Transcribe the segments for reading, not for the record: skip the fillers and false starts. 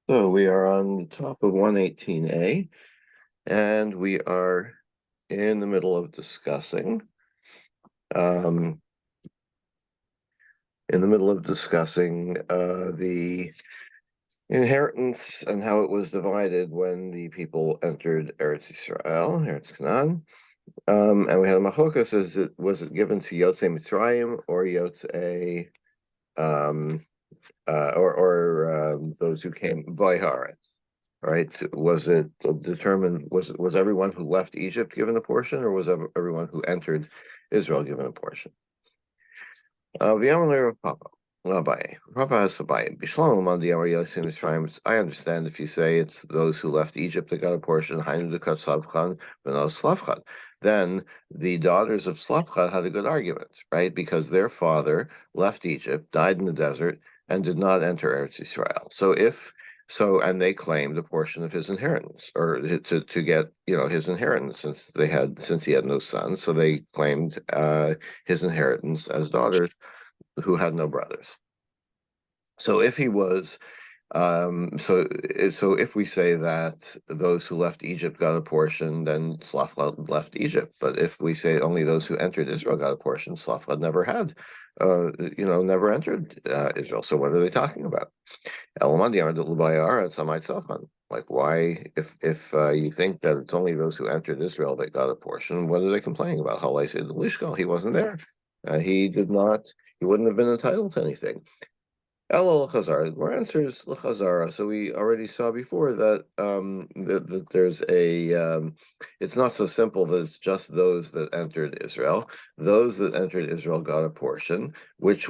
So we are on the top of 118A, and we are in the middle of discussing um, the inheritance and how it was divided when the people entered Eretz Israel, Eretz Canaan. And we had a machlokas, was it given to Yotzei Mitzrayim or Yotzei um, or those who came by Haaretz, right? Was it determined? Was everyone who left Egypt given a portion, or was everyone who entered Israel given a portion? V'yamalei Rav Papa. Abaye. Papa has Abaye. Bishlam Mandi Amar Yotzei Mitzrayim. I understand if you say it's those who left Egypt that got a portion. Hainu dekat Slavchan, v'no Slavchan. Then the daughters of Slavchan had a good argument, right? Because their father left Egypt, died in the desert, and did not enter Eretz Israel. And they claimed a portion of his inheritance, or to get his inheritance since he had no sons. So they claimed his inheritance as daughters who had no brothers. So if he was so if we say that those who left Egypt got a portion, then Slavlad left Egypt. But if we say only those who entered Israel got a portion, Slavlad never entered Israel. So what are they talking about? Like, why, if you think that it's only those who entered Israel that got a portion, what are they complaining about? Halai said Lishkal, he wasn't there. He wouldn't have been entitled to anything. El Chazara. More answers Chazara. So we already saw before that there's it's not so simple that it's just those that entered Israel. Those that entered Israel got a portion, which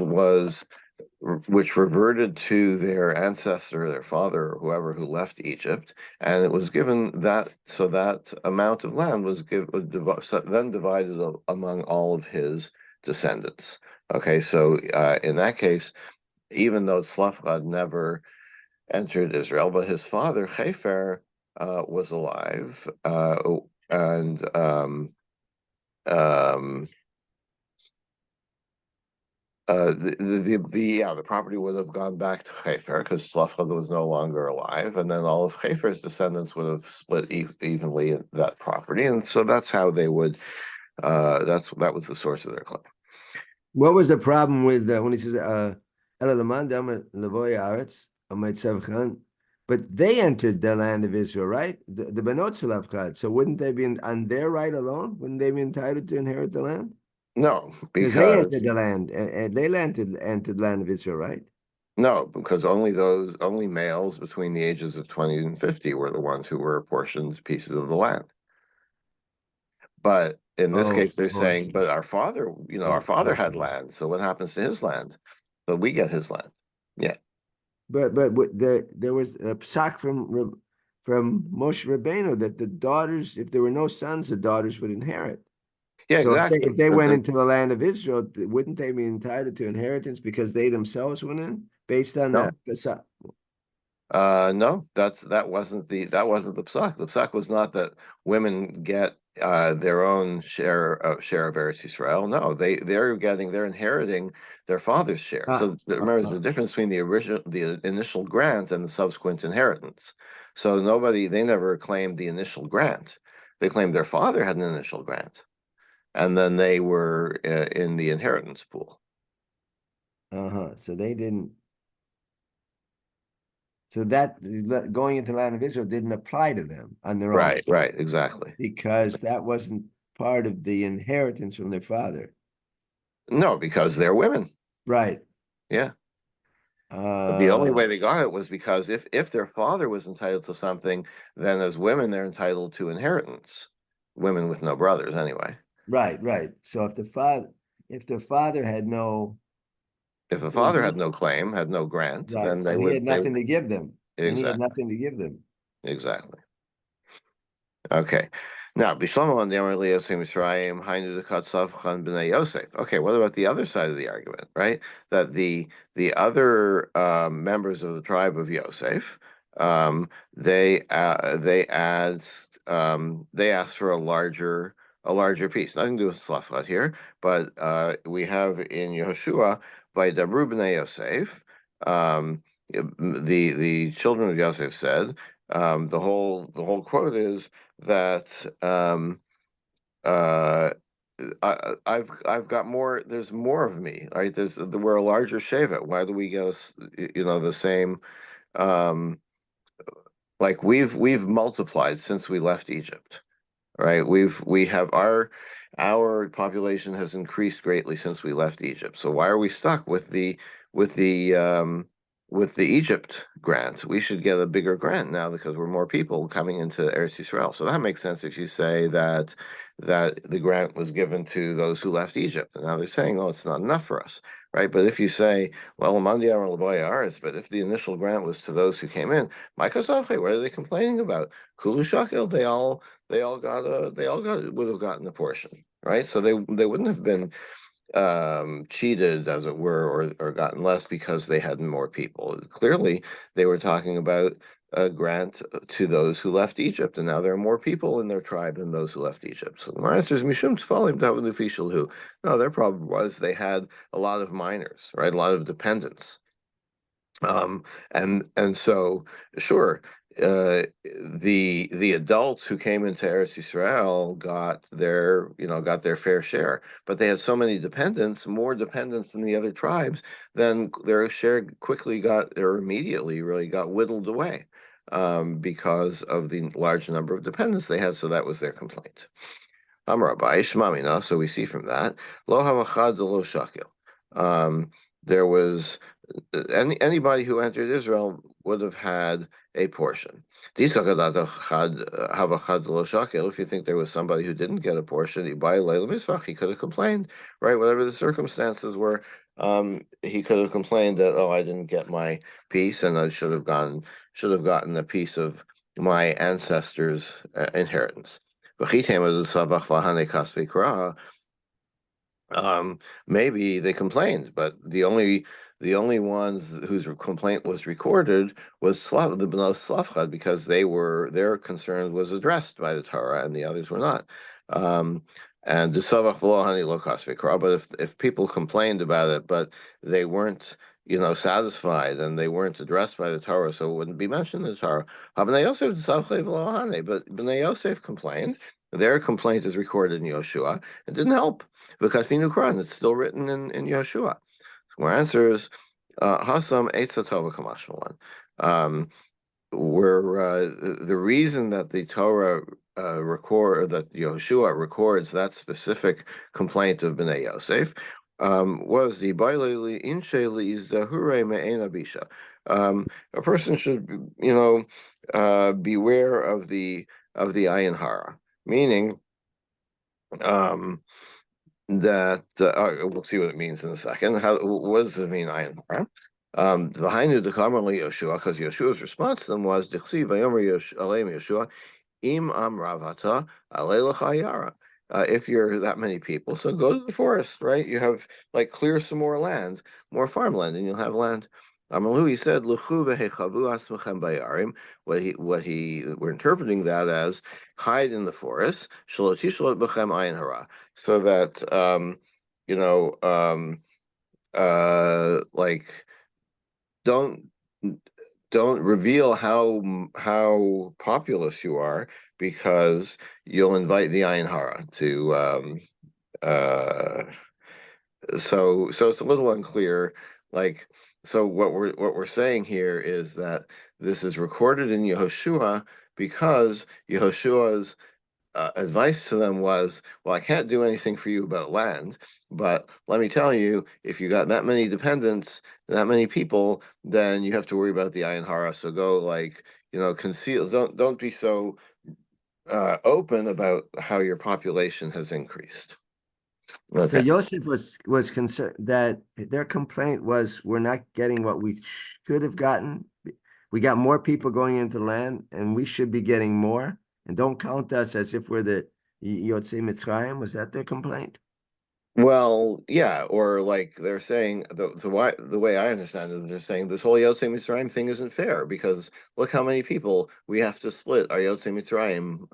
reverted to their ancestor, their father, or whoever who left Egypt, and it was given that, so that amount of land was then divided among all of his descendants. Okay, so in that case, even though Tzlafchad never entered Israel, but his father, Chefer, was alive, and the property would have gone back to Chefer because Tzlafchad was no longer alive, and then all of Chefer's descendants would have split evenly in that property, and so that's how they would. That was the source of their claim. What was the problem with when he says but they entered the land of Israel, right? The Benot Slavchad. So wouldn't they be on their right alone? Wouldn't they be entitled to inherit the land? No, Because they entered the land, and they entered the land of Israel, right? No, because only males between the ages of 20 and 50 were the ones who were apportioned pieces of the land. But in this case, they're saying, but our father had land. So what happens to his land? So we get his land. Yeah. But there was a psak from Moshe Rabbeinu that the daughters, if there were no sons, the daughters would inherit. Yeah, so exactly. if they went into the land of Israel, wouldn't they be entitled to inheritance because they themselves went in based on that psak? No, that wasn't the psak. The psak was not that women get their own share of Eretz Yisrael. No, they're inheriting their father's share. So remember, there's a difference between the initial grant and the subsequent inheritance. So they never claimed the initial grant. They claimed their father had an initial grant, and then they were in the inheritance pool. So they didn't. So that going into the land of Israel didn't apply to them on their own. Right, exactly. Because that wasn't part of the inheritance from their father. No, because they're women. Right. Yeah. The only way they got it was because if their father was entitled to something, then as women they're entitled to inheritance. Women with no brothers, anyway. Right. So if the father had no, if the father had no claim, had no grant, right, then so he had nothing to give them. Exactly. And he had nothing to give them. Exactly. Okay. Now, Bishlomo on the Amar Mitzrayim, Hainu Dekat B'nai Yosef. Okay, what about the other side of the argument, right? That the other members of the tribe of Yosef, they asked for a larger piece. Nothing to do with Slaflat here, but we have in Yehoshua Vaydabru B'nai Yosef. the children of Yosef said, the whole quote is that uh, I've got more. There's more of me, right? We're a larger shevet. Why do we get the same? Um, like we've multiplied since we left Egypt, right? We have our population has increased greatly since we left Egypt. So why are we stuck with the um with the Egypt grant? We should get a bigger grant now because we're more people coming into Eretz Yisrael. So that makes sense if you say that the grant was given to those who left Egypt. And now they're saying, oh, it's not enough for us, right? But if you say, well, Amandiar and Laboyaris, but if the initial grant was to those who came in, Micah, what are they complaining about? Kulu Shakel, they all would have gotten a portion, right? So they wouldn't have been cheated, as it were, or gotten less because they had more people. Clearly, they were talking about a grant to those who left Egypt, and now there are more people in their tribe than those who left Egypt. So the answer is Mishum Tfalim Davanufishal who. No, their problem was they had a lot of minors, right? A lot of dependents. Um, and so sure, the adults who came into Eretz Yisrael got their fair share, but they had so many dependents, more dependents than the other tribes, then their share quickly got or immediately really got whittled away because of the large number of dependents they had. So that was their complaint. Amrabai Shmamina. So we see from that lo havachad lo shakil. There was anybody who entered Israel would have had a portion. If you think there was somebody who didn't get a portion, he could have complained, right? Whatever the circumstances were, he could have complained that, oh, I didn't get my piece, and I should have gotten a piece of my ancestors' inheritance. Maybe they complained, but the only ones whose complaint was recorded was the Bnei Slavchad because their concern was addressed by the Torah and the others were not. And the Savach v'lo hani lo kasvei, but if people complained about it, but they weren't satisfied and they weren't addressed by the Torah, so it wouldn't be mentioned in the Torah. Bnei Yosef tzavchei v'lo hani, but Bnei Yosef complained. Their complaint is recorded in Yoshua. It didn't help. V'kafinu Quran, it's still written in Yeshua. So our answer is Hasam Eitza Tova Kamashmalan. Where the reason that the Torah that Yeshua records that specific complaint of Bnei Yosef was the Baileli Insheli is the Hure Me'en Abisha. A person should, beware of the Ayin Hara, meaning that we'll see what it means in a second. What does it mean, Ayin Hara? The Hainu the Kamerli Yeshua, because Yeshua's response to them was Dichsi Vayomer Aleim Yeshua, Im Am Ravata Ale Yara. If you're that many people, so go to the forest, right? You have clear some more land, more farmland, and you'll have land. Amalu, said, Luchu vehechavu asmachem bayarim. We're interpreting that as hide in the forest, shalotishlat bechem ayin hara, so that don't don't reveal how populous you are because you'll invite the ayin hara to so it's a little unclear. So what we're saying here is that this is recorded in Yehoshua because Yehoshua's advice to them was, well, I can't do anything for you about land, but let me tell you, if you got that many dependents, that many people, then you have to worry about the ayin hara. So go conceal. Don't be so open about how your population has increased. So Okay. Yosef was concerned that their complaint was we're not getting what we should have gotten. We got more people going into land, and we should be getting more. And don't count us as if we're the Yotzei Mitzrayim. Was that their complaint? Well, yeah, or they're saying the way I understand it is they're saying this whole Yotzei Mitzrayim thing isn't fair because look how many people we have to split our Yotzei Mitzrayim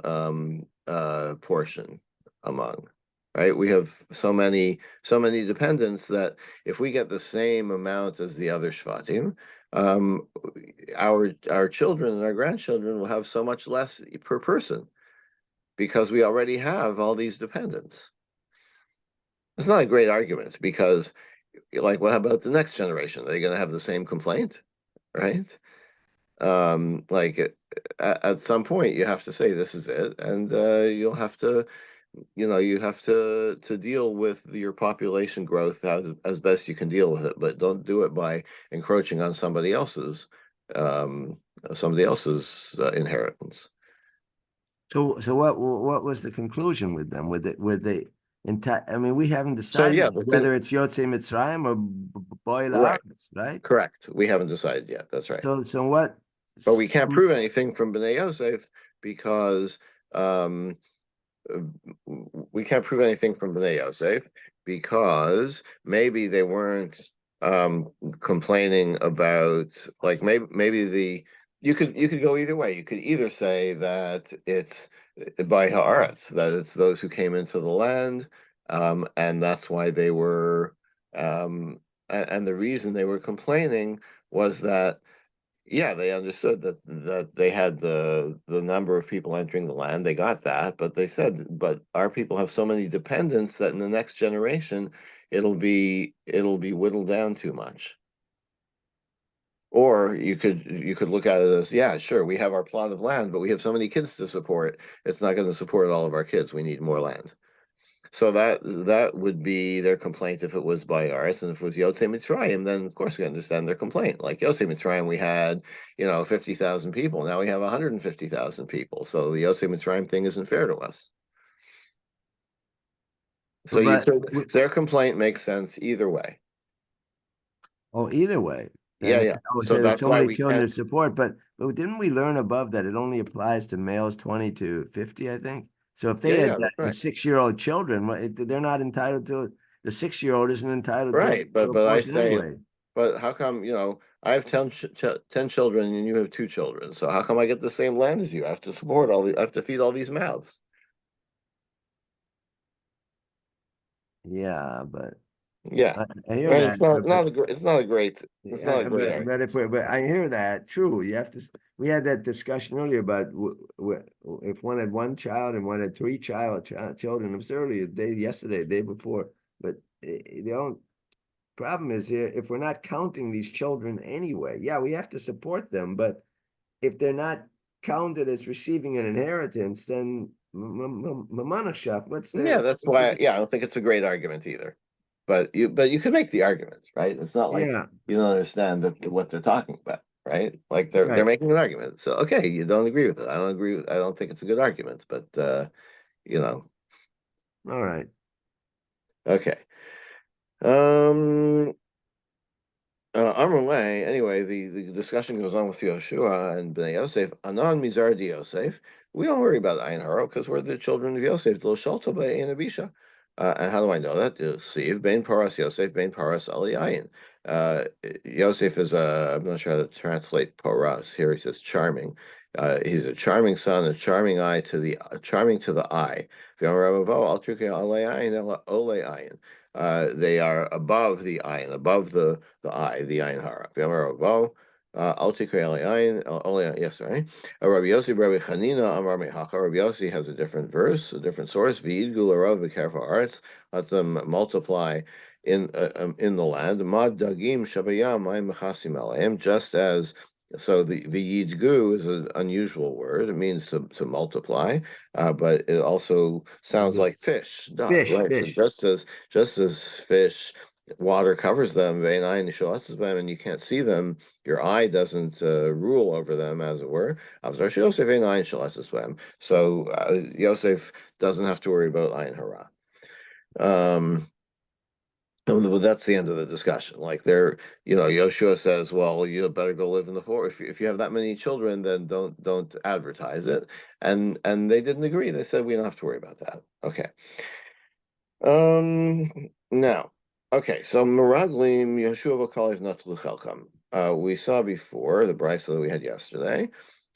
portion among, right? We have so many dependents that if we get the same amount as the other Shvatim, um, our children and our grandchildren will have so much less per person because we already have all these dependents. It's not a great argument because, like, what about the next generation? Are they going to have the same complaint, right? Like at some point, you have to say this is it, and you'll have to, you have to deal with your population growth as best you can deal with it, but don't do it by encroaching on um, somebody else's inheritance. So what was the conclusion with them? With the entire? I mean, we haven't So decided yeah, whether it's Yotzei Mitzrayim or Boi right, La'aretz, right? correct. We haven't decided yet. That's right. So what? But we can't prove anything from Bnei Yosef because um, we can't prove anything from Bnei Yosef because maybe they weren't um, complaining about, like, maybe the you could go either way. You could either say that it's by Haaretz, that it's those who came into the land, and that's why they were and the reason they were complaining was that, yeah, they understood that they had the number of people entering the land. They got that, but they said, but our people have so many dependents that in the next generation it'll be whittled down too much. Or you could look at it as, yeah, sure, we have our plot of land, but we have so many kids to support. It's not going to support all of our kids. We need more land. So that would be their complaint if it was by Aris, and if it was Yotzei Mitzrayim, then of course we understand their complaint. Like Yotzei Mitzrayim, we had 50,000 people. Now we have 150,000 people. So the Yotzei Mitzrayim thing isn't fair to us. So but their complaint makes sense either way. either way, then Yeah, if yeah. they always So say there's that's so why many we children can't. to support, but didn't we learn above that it only applies to males 20 to 50, I think? So if they Yeah, had yeah, that's right. 6-year-old children, they're not entitled to the 6-year-old isn't entitled Right, to but a but I portion say, anyway. but how come I have 10 children and you have 2 children? So how come I get the same land as you? I have to I have to feed all these mouths. Yeah, but Yeah, I hear right. that. It's not a Yeah, great but argument. if we, but I hear that. True, you have to. We had that discussion earlier about if one had one child and one had three children. It was earlier, yesterday, day before. But the only problem is here if we're not counting these children anyway. Yeah, we have to support them, but if they're not counted as receiving an inheritance, then mamanashap. Yeah, that's why. Yeah, I don't think it's a great argument either. But you can make the argument, right? It's not like Yeah, you don't understand what they're talking about, right? Like they're right. making an argument. So okay, you don't agree with it. I don't think it's a good argument, but you know, All right. okay. Um, Amrulay, anyway, the discussion goes on with Yoshua and Bnei Yosef. Anan Mizar di Yosef. We don't worry about Ayin Haro because we're the children of Yosef. Lo Shalto Be'ein Abisha. And how do I know that? Siv Bein Paras Yosef Bein Paras Ali Ayin. Yosef is I'm not sure how to translate Paras. Here he says charming. He's a charming son, a charming eye to the charming to the eye. They are above the ayin, above the eye, the ayin hara. Al tikre al ayin, yes, right. Rabbi Yossi, Rabbi Chanina, Amar Mehacha. Rabbi Yossi has a different verse, a different source. V'yid gularav b'kerfa arts. Let them multiply in the land. Mad dagim shabayam ma'im mechasim aleim. Just as so, the yidgu is an unusual word. It means to multiply, but it also sounds like fish, duck, right? So Fish. just as fish, water covers them, and you can't see them. Your eye doesn't rule over them, as it were. So Yosef doesn't have to worry about ayin hara. Well, that's the end of the discussion. Like Yoshua says, well, you better go live in the forest. If you have that many children, then don't advertise it. And they didn't agree. They said we don't have to worry about that. Okay. Now, okay, so Meraglim Yeshua V'Kalev Natlu Chelkam. We saw before the brisa that we had yesterday.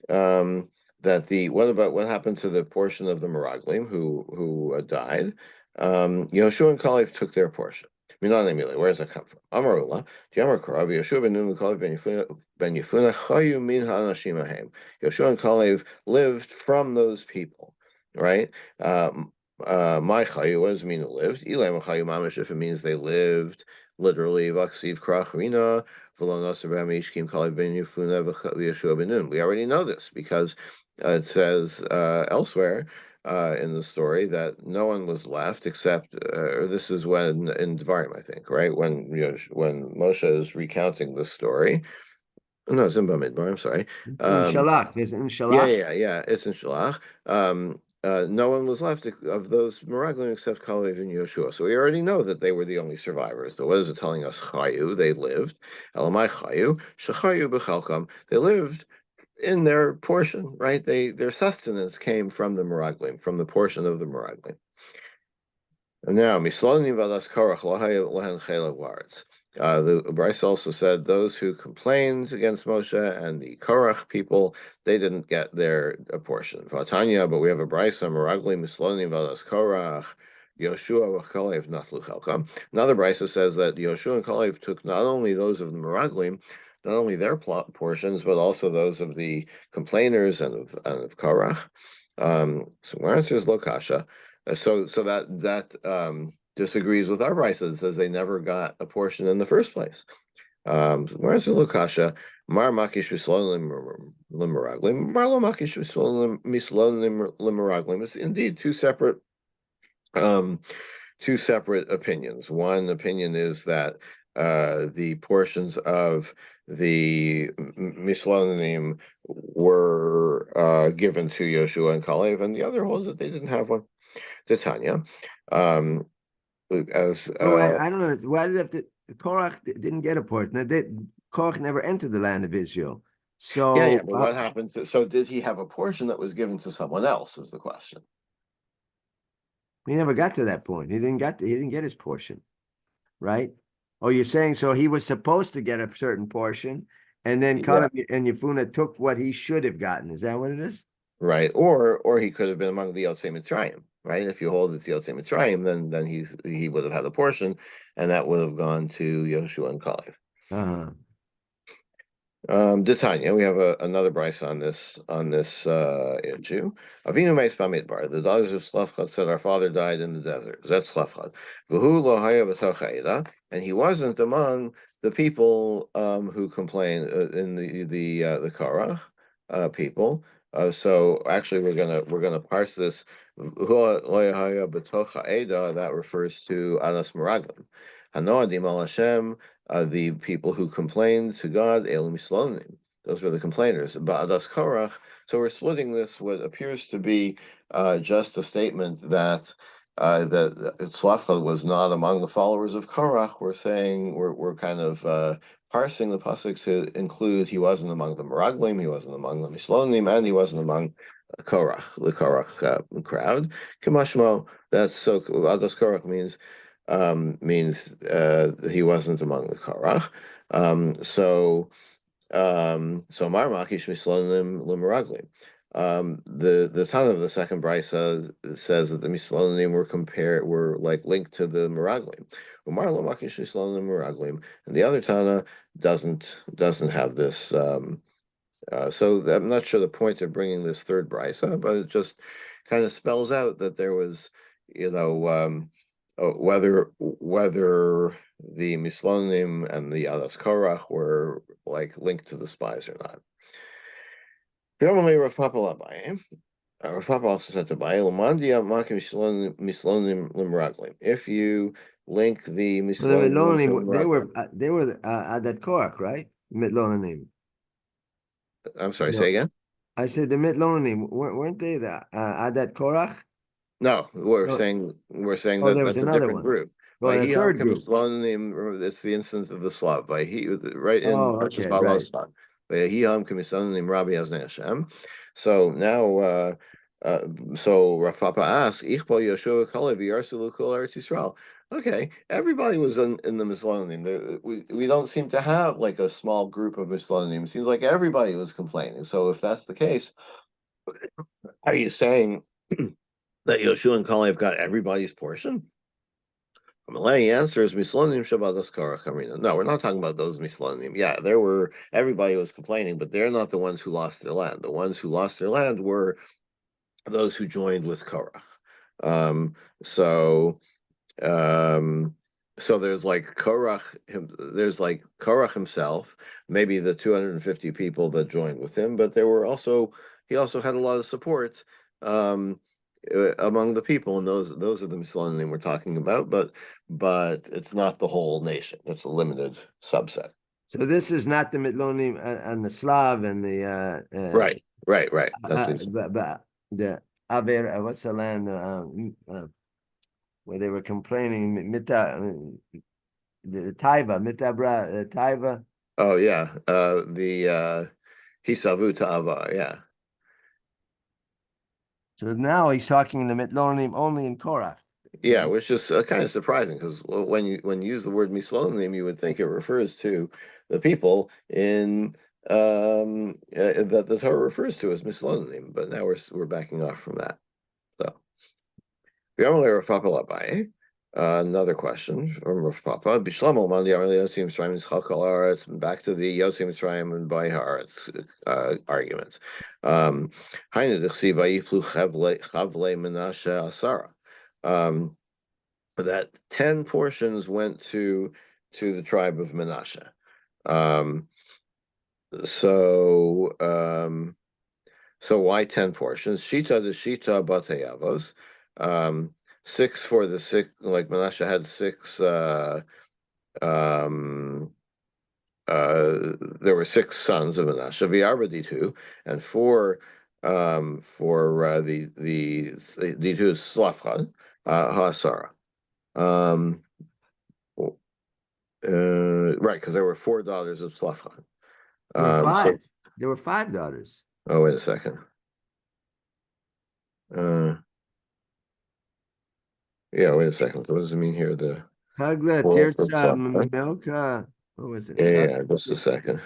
That what happened to the portion of the Meraglim who died? Yeshua and Kalev took their portion. Where does that come from? Amarullah, Yamar Karav, Yeshua ben Nun, Kalev ben Yefuna, Chayu min ha'anashim ahem. Yeshua and Kalev lived from those people, right? My Chayu, what does it mean to lived? Ilay Chayu Mamish, if it means they lived literally, Vaksiv Krachrina, V'lo Nasar B'hem Ishkim Kalev ben Yefuna, Yeshua ben Nun. We already know this because it says elsewhere in the story that no one was left except this is when in Dvarim, I think, right? When Moshe is recounting the story. No, it's in Bamidbar, I'm sorry. In Shalach, is it in Yeah, Shalach? yeah, yeah. It's in Shalach. No one was left of those Meraglim except Kalev and Yeshua. So we already know that they were the only survivors. So what is it telling us? Chayu, they lived. Elamai Chayu, Shechayu b'chalkam. They lived in their portion, right? Their sustenance came from the Meraglim, from the portion of the Meraglim. And now, Misloni Vadas Korach Lohen Chelav Laaretz. The Bryce also said those who complained against Moshe and the Korach people, they didn't get their portion. Vatanya, but we have a Bryce on Meraglim Misloni Vadas Korach. Yoshua Kalev Natlu Chelka. Another Brisa says that Yoshua and Kalev took not only those of the Meraglim, not only their portions, but also those of the complainers and of Korach. So my answer is Lokasha. So that disagrees with our Brisa that says they never got a portion in the first place. Mar Lokasha, Mar Makish Mislonim Limeraglim, Marlo Makish Mislonim Limeraglim. It's indeed two separate opinions. One opinion is that the portions of the Mislonim were given to Yoshua and Kalev, and the other holds that they didn't have one. Titania, as Oh, I don't know. Why did Korach didn't get a portion? Korach never entered the land of Israel. yeah, So but what happened so did he have a portion that was given to someone else is the question. he never got to that point. He didn't get his portion, right? Oh, you're saying so he was supposed to get a certain portion, and then Yeah, Caleb and Yefuna took what he should have gotten. Is that what it is? right. Or he could have been among the Yotzei Mitzrayim, right? If you hold it to Yotzei Mitzrayim, then he would have had a portion, and that would have gone to Yoshua and Kalev. Uh-huh. Titania, we have another Bryce on this issue. Avinu Meis Bamidbar, the daughters of Slavchad said, "Our father died in the desert." That's Slavchad. V'hu lo haya b'toch ha'eda, and he wasn't among the people who complained in the Korach people. So actually, we're gonna parse this. V'hu lo haya b'toch ha'eda, that refers to Anas Meraglim. Hanoadim al Hashem, the people who complained to God, El Mislonim. Those were the complainers. Ba'adas Korach. So we're splitting this, what appears to be just a statement that Tzlafchad was not among the followers of Korach. We're saying we're kind of parsing the pasuk to include he wasn't among the Meraglim, he wasn't among the Mislonim, and he wasn't among Korach, the Korach crowd. Kamashmo. That's so. Adas Korach means he wasn't among the Korach. So Marmakish Mislonim Limeraglim. The ton of the second brisa says that the Mislonim were like linked to the Meraglim. Umar Lomakish Mislonim Meraglim, and the other Tana doesn't have this. So I'm not sure the point of bringing this third brisa, but it just kind of spells out that there was, whether the Mislonim and the Adas Korach were like linked to the spies or not. Rav Papa also said to Bai, if you link the Well, the Mislonim to Mitlonim, Meraglim, they were at that Korach, right? Mitlonim. I'm sorry, say No, again? I said the Mitlonim, weren't they the at that Korach? No, we're No. saying we're saying Oh, that there was that's a another different one. group. Oh, the third group. It's the instance of the Slav. Right in Oh, Parshas okay, right. Balostan. Rabbi Aznei Hashem. So now, so Rav Papa asks, Ichbal Yeshua Kalev Yarsu Kol Eretz Yisrael. Okay, everybody was in the Mislonim. We don't seem to have like a small group of Mislonim. It seems like everybody was complaining. So if that's the case, are you saying that Yoshua and Kalev got everybody's portion? Malay answer is Mislonim Shabbatos Kara Kamina. No, we're not talking about those Mislonim. Yeah, everybody was complaining, but they're not the ones who lost their land. The ones who lost their land were those who joined with Korach. Um, so um, so there's like Korach himself, maybe the 250 people that joined with him, but he also had a lot of support um, among the people, and those are the Mislonim we're talking about, but it's not the whole nation. It's a limited subset. So this is not the Mitlonim and the Slav and the Right, right. That's what the Aver. What's the land where they were complaining? The Taiva, Mitabra, Taiva. Oh yeah, the Hisavu Ta'ava, yeah. So now he's talking the Mitlonim only in Korach. Yeah, which is kind of surprising because when you use the word mislonim, you would think it refers to the people in that the Torah refers to as mislonim, but now we're backing off from that. So, Rav Papa Labai, another question from Rav Papa. Bishlomo Mandi Yotzim Mitzrayim Chakal Aretz. Back to the Yotzim Mitzrayim and Bai Haaretz arguments. Hainu Dechsi Vayiflu Chavle Menashe Asara. That 10 portions went to the tribe of Menashe. So why 10 portions? Shita de Shita Bateyavos. 6 for the 6, like Menashe had 6 there were 6 sons of Menashe, Viarbadi 2, and 4 for the D2 Slafchad, Hasara. Right, because there were 4 daughters of Slafchad. There were 5. There were 5 daughters. Oh, wait a second. Yeah, wait a second. What does it mean here? The Chagla, 4 for Tirza, Slafchad. Milka. What was it? Yeah, just a second.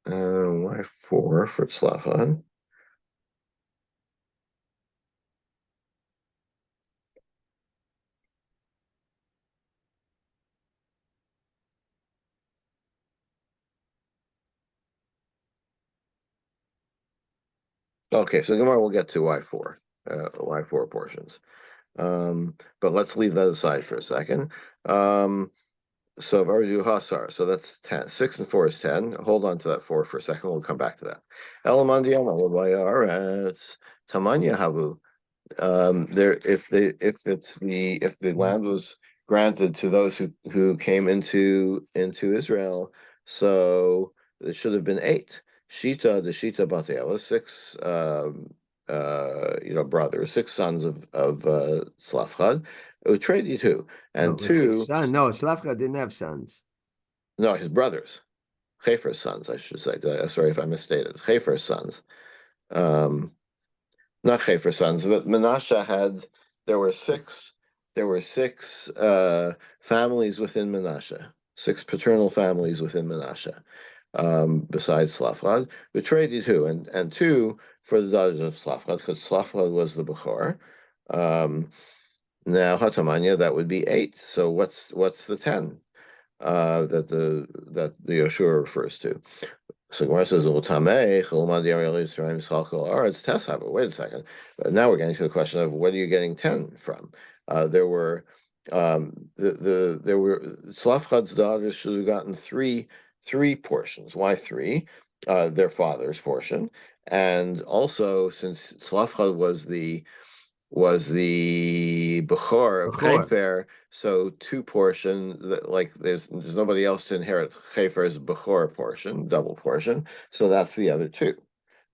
Why 4 for Slafchad? Okay, so tomorrow we'll get to why 4 portions. But let's leave that aside for a second. So I've already do Hasar, so that's 10. 6 and 4 is 10. Hold on to that 4 for a second. We'll come back to that. Elamandiama, Tamanya Habu. If the land was granted to those who came into Israel, so it should have been 8. Shita the Shita Batela, 6 brothers, 6 sons of Slafchad. Utredi 2 and 2. Son. No, Slavka didn't have sons. No, his brothers. Chefer's sons, I should say. Sorry if I misstated. Chefer's sons. Not Chefer's sons, but Menashe had. There were six families within Menashe. 6 paternal families within Menashe. Besides Slafchad, betrayed 2 and 2 for the daughters of Slafchad, because Slafchad was the Bechor. Now Hatamanya, that would be 8. So what's the 10 that the Yoshua refers to? So Gemara says, wait a second. But now we're getting to the question of what are you getting 10 from? There were Slafchad's daughters should have gotten three portions. Why 3? Their father's portion. And also, since Slafchad was the Bechor of Chefer, so 2 portion, like there's nobody else to inherit Chefer's Bechor portion, double portion, so that's the other 2.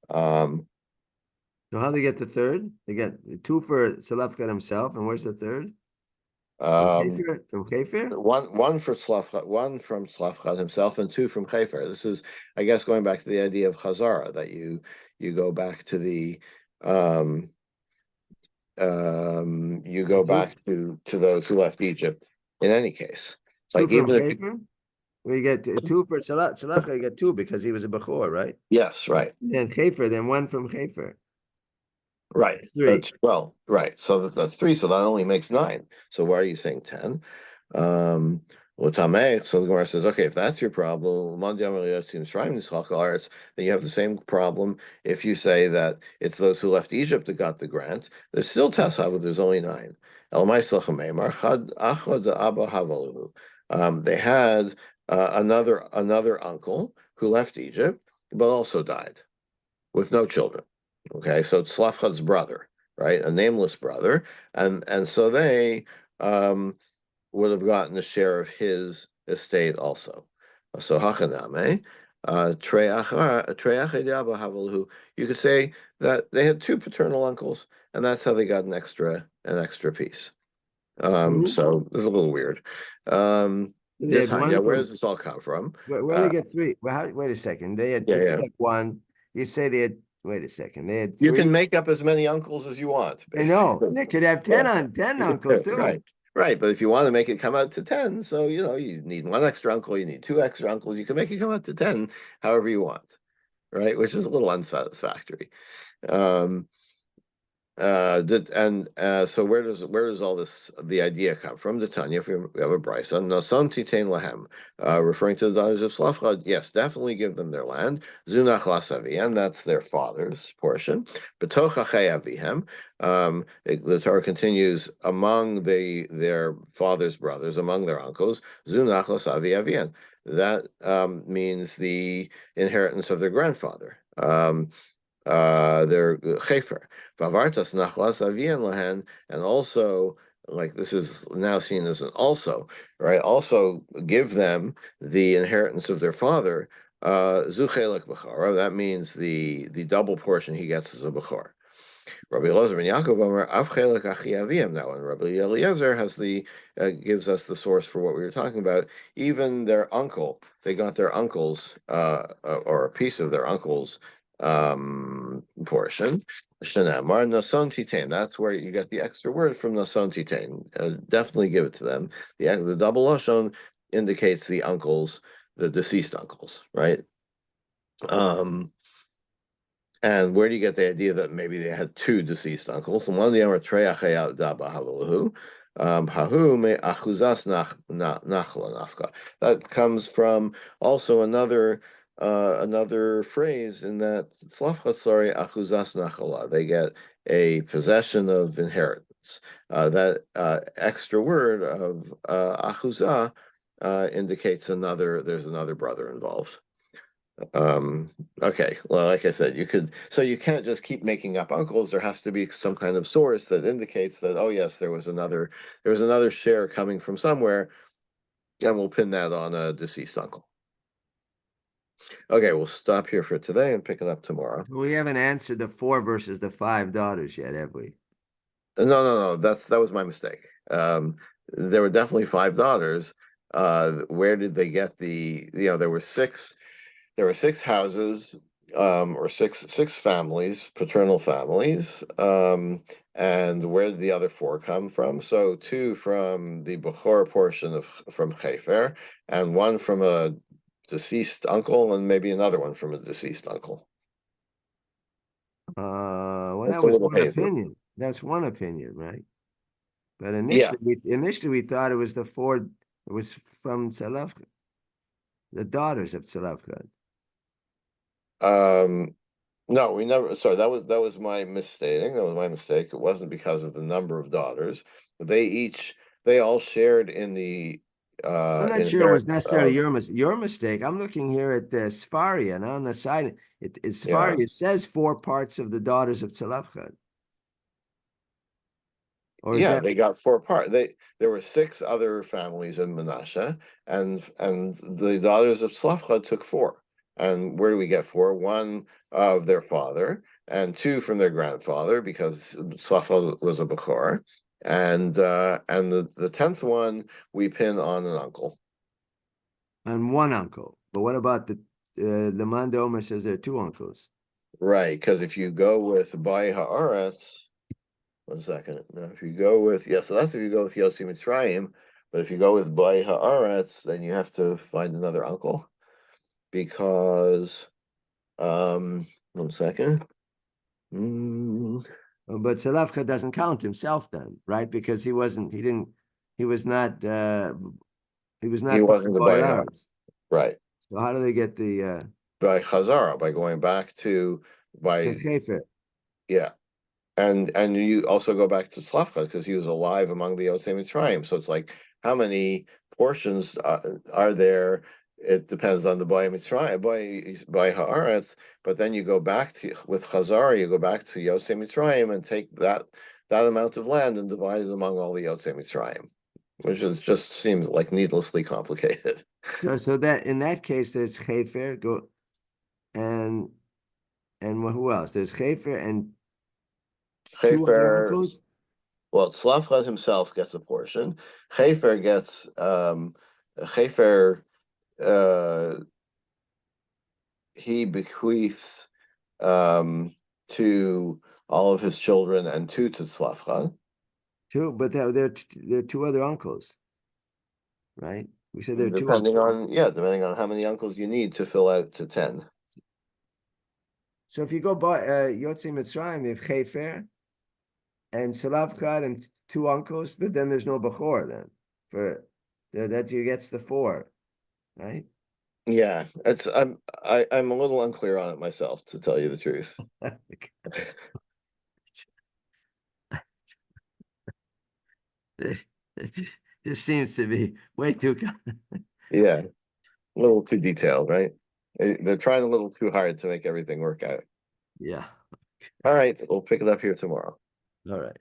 So how do they get the 3rd? They get 2 for Salafkat himself, and where's the 3rd? From Chefer? One for Slafchad, 1 from Slafchad himself, and 2 from Chefer. This is, I guess, going back to the idea of Chazara, that you go back to the you go back to those who left Egypt in any case. 2 from Chefer? We get 2 for Salafka, you get 2 because he was a Bechor, right? Yes, right. And Chefer, then 1 from Chefer. Right. Three. That's well, right. So that's three. So that only makes nine. So why are you saying 10? Well, Tameh, so the Gemara says, okay, if that's your problem, then you have the same problem if you say that it's those who left Egypt that got the grant. There's still Tesav, but there's only nine. They had another uncle who left Egypt, but also died with no children. Okay, so it's Slavchad's brother, right? A nameless brother, and so they would have gotten a share of his estate also. So Hachaname, you could say that they had two paternal uncles, and that's how they got an extra piece. Two. So this is a little weird. They had one Where from does this all come from? where they get three. Well, wait a second. They had Yeah, if they yeah. had one, you say they had. Wait a second. They had You can three. make up as many uncles as you want, I know. basically. They could have Yeah, 10 you can uncles do too. right, right. But if you want to make it come out to 10, so you need one extra uncle, you need two extra uncles, you can make it come out to 10 however you want, right? Which is a little unsatisfactory. Um, so where does all the idea come from? The Tanya, if we have a brisa, nasan titain lahem, referring to the daughters of Slavchad. Yes, definitely give them their land. Zunach lasavian, that's their father's portion. Betoch avihem, the Torah continues among their father's brothers, among their uncles. Zunach lasavi avian. That means the inheritance of their grandfather. Their chefer. Vavartas nachlas avian lahen, and also, like this is now seen as an also, right? Also give them the inheritance of their father. Zuchelek b'chara. That means the double portion he gets as a b'chor. Rabbi Eliezer ben Yaakov Omer Avchelek Achi Avim. Now, and Rabbi Eliezer gives us the source for what we were talking about. Even their uncle, they got their uncle's or a piece of their uncle's portion. Shenamar Nason Titain. That's where you get the extra word from Nason Titain. Definitely give it to them. The double lashon indicates the deceased uncles, right? And where do you get the idea that maybe they had two deceased uncles? And one of the that comes from also another phrase in that achuzas nachala. They get a possession of inheritance. That extra word of achuzah indicates there's another brother involved. Um, okay, well, like I said, you can't just keep making up uncles. There has to be some kind of source that indicates that, oh yes, there was another share coming from somewhere, and we'll pin that on a deceased uncle. Okay, we'll stop here for today and pick it up tomorrow. We haven't answered the 4 versus the 5 daughters yet, have we? No, no, no, that was my mistake. There were definitely 5 daughters. Where did they get there were six houses, or six families, paternal families, and where did the other four come from? So two from the Bechor portion from Chefer, and one from a deceased uncle, and maybe another one from a deceased uncle. Well, that It's a was little one hazy. opinion. That's one opinion, right? But Yeah. initially we thought it was the 4. It was from Tzalafchad, the daughters of Tzalafchad. No, we never. Sorry, that was my misstating. That was my mistake. It wasn't because of the number of daughters. They all shared in the I'm not sure it was inheritance necessarily of. your mistake. I'm looking here at the Sfaria, and on the side, Yeah. Sfaria says 4 parts of the daughters of Tzalafchad. Or is Yeah, that they got 4 parts. There were 6 other families in Menashe, and the daughters of Slavcha took 4. And where do we get 4? One of their father, and 2 from their grandfather, because Slavcha was a Bechor, and the 10th one we pin on an uncle. on one uncle? But what about the Man Omer says there are 2 uncles? Right, because if you go with Bai Haaretz. 1 second. Now, if you go with so that's if you go with Yossi Mitzrayim, but if you go with Bai Haaretz, then you have to find another uncle because 1 second. But Salafka doesn't count himself then, right? Because he wasn't, he didn't, he was not, he was He not part of wasn't the Boy Bava, Laretz. right? So how do they get By Chazara, by going back to the by Chefer? yeah. And you also go back to Slavka because he was alive among the Yotzei Mitzrayim. So it's like how many portions are there? It depends on the Boy Mitzrayim, by Haaretz. But then you go back to with Chazar, you go back to Yotzei Mitzrayim and take that amount of land and divide it among all the Yotzei Mitzrayim, which is just seems like needlessly complicated. So that in that case, there's Chefer, go and who else? There's Chefer and two other Chefer, uncles. well, Slavchad himself gets a portion. Chefer gets Chefer. Uh, he bequeaths to all of his children and two to Tzlafcha. Two, but there are two other uncles, right? We said there are two Depending uncles. on how many uncles you need to fill out to 10. So if you go by Yotzei Mitzrayim, you have Chefer and Salavchad and two uncles, but then there's no Bechor then. For that you gets the four, right? Yeah, I'm a little unclear on it myself, to tell you the truth. It just seems to be way too. Yeah, a little too detailed, right? They're trying a little too hard to make everything work out. Yeah. All right, we'll pick it up here tomorrow. All right.